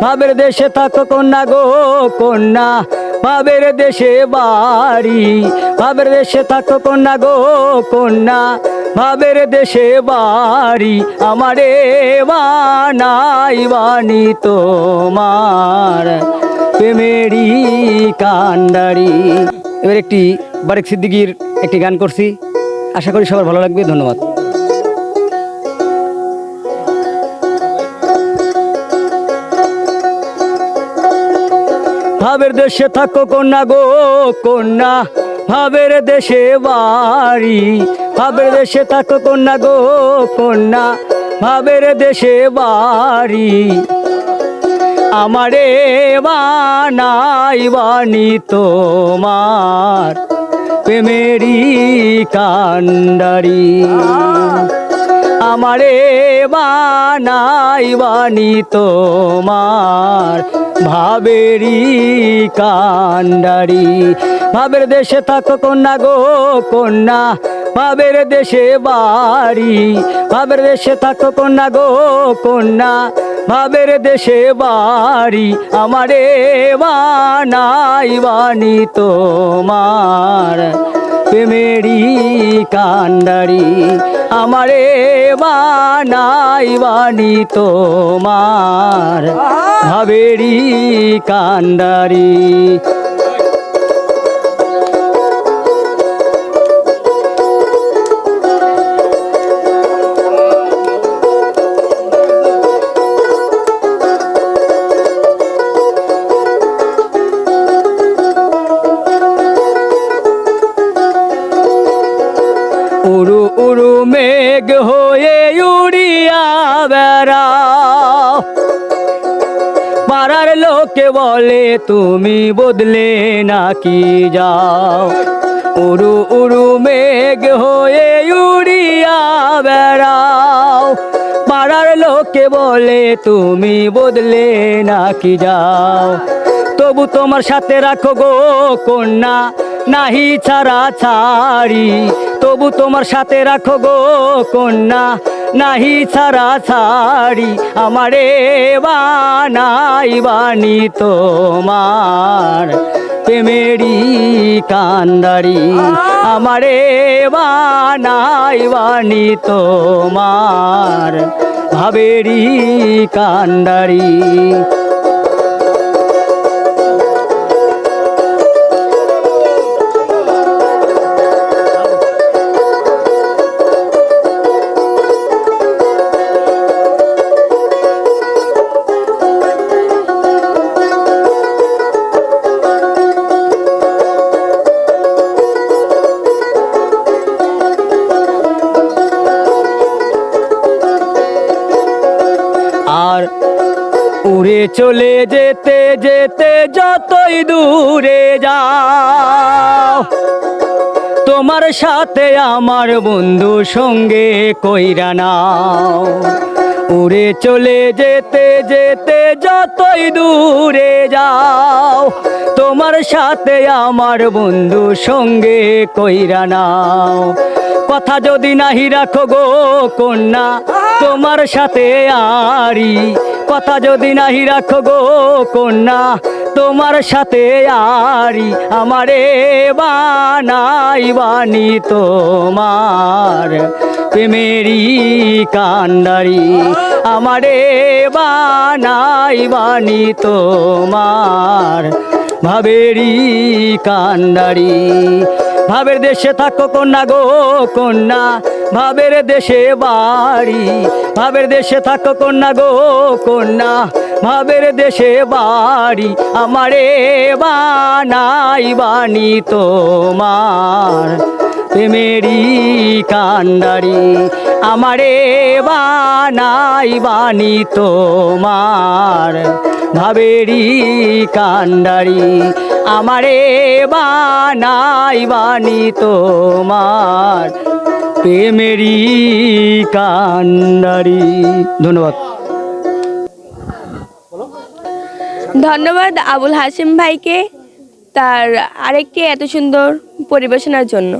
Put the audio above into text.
ভাবের দেশে থাকো কন্যা গো কন্যা, ভাবের দেশে বাড়ি। ভাবের দেশে থাকো কন্যা গো কন্যা, ভাবের দেশে বাড়ি। আমারে বানাই বানি তোমার প্রেমেরই কান্ডারি। এবার একটি বারেক সিদ্দিকীর একটি গান করছি, আশা করি সবার ভালো লাগবে। ধন্যবাদ। ভাবের দেশে থাকো কন্যা গো কন্যা, ভাবের দেশে বাড়ি। ভাবের দেশে থাকো কন্যা গো কন্যা, ভাবের দেশে বাড়ি। আমারে বানাই বানি তোমার প্রেমেরই কান্ডারি। আমারে বানাই বানি তোমার ভাবেরই কান্ডারি। ভাবের দেশে থাকো কন্যা গো কন্যা, ভাবের দেশে বাড়ি। ভাবের দেশে থাকো কন্যা গো কন্যা, ভাবের দেশে বাড়ি। আমারে বানাই বানি তোমার প্রেমেরই কান্ডারি। আমারে বানাই বানি তোমার ভাবেরই কান্ডারি। উড়ু উড়ু মেঘ হয়ে উড়িয়া বেড়াও, পাড়ার লোকে বলে তুমি বদলে নাকি যাও। উড়ু উড়ু মেঘ হয়ে উড়িয়া বেড়াও, পাড়ার লোকে বলে তুমি বদলে নাকি যাও। তবু তোমার সাথে রাখো গো কন্যা নাহি ছাড়া ছাড়ি। তবু তোমার সাথে রাখো গো কন্যা নাহি ছাড়া ছাড়ি। আমারে বানাই বানি তোমার প্রেমেরই কান্ডারি। আমারে বানাই বানি তোমার ভাবেরই কান্ডারি। আর উড়ে চলে যেতে যেতে যতই দূরে যাও, তোমার সাথে আমার বন্ধু সঙ্গে কইরা নাও। উড়ে চলে যেতে যেতে যতই দূরে যাও, তোমার সাথে আমার বন্ধু সঙ্গে কইরা নাও। কথা যদি নাহি রাখো গো কন্যা তোমার সাথে আরি। কথা যদি নাহি রাখো গো কন্যা তোমার সাথে আরি। আমারে বানাই বানি তোমার প্রেমেরই কান্ডারি। আমারে বানাই বানি তোমার ভাবেরই কান্ডারি। ভাবের দেশে থাকো কন্যা গো কন্যা, ভাবের দেশে বাড়ি। ভাবের দেশে থাকো কন্যা গো কন্যা, ভাবের দেশে বাড়ি। আমারে বানাই বানি তোমার প্রেমেরই কান্ডারি। আমারে বানাই বানি তোমার ভাবেরই কান্ডারি। আমারে বানাই বানি তোমার প্রেমেরই কান্ডারি। ধন্যবাদ। ধন্যবাদ আবুল হাশিম ভাইকে তার আরেকটি এত সুন্দর পরিবেশনার জন্য।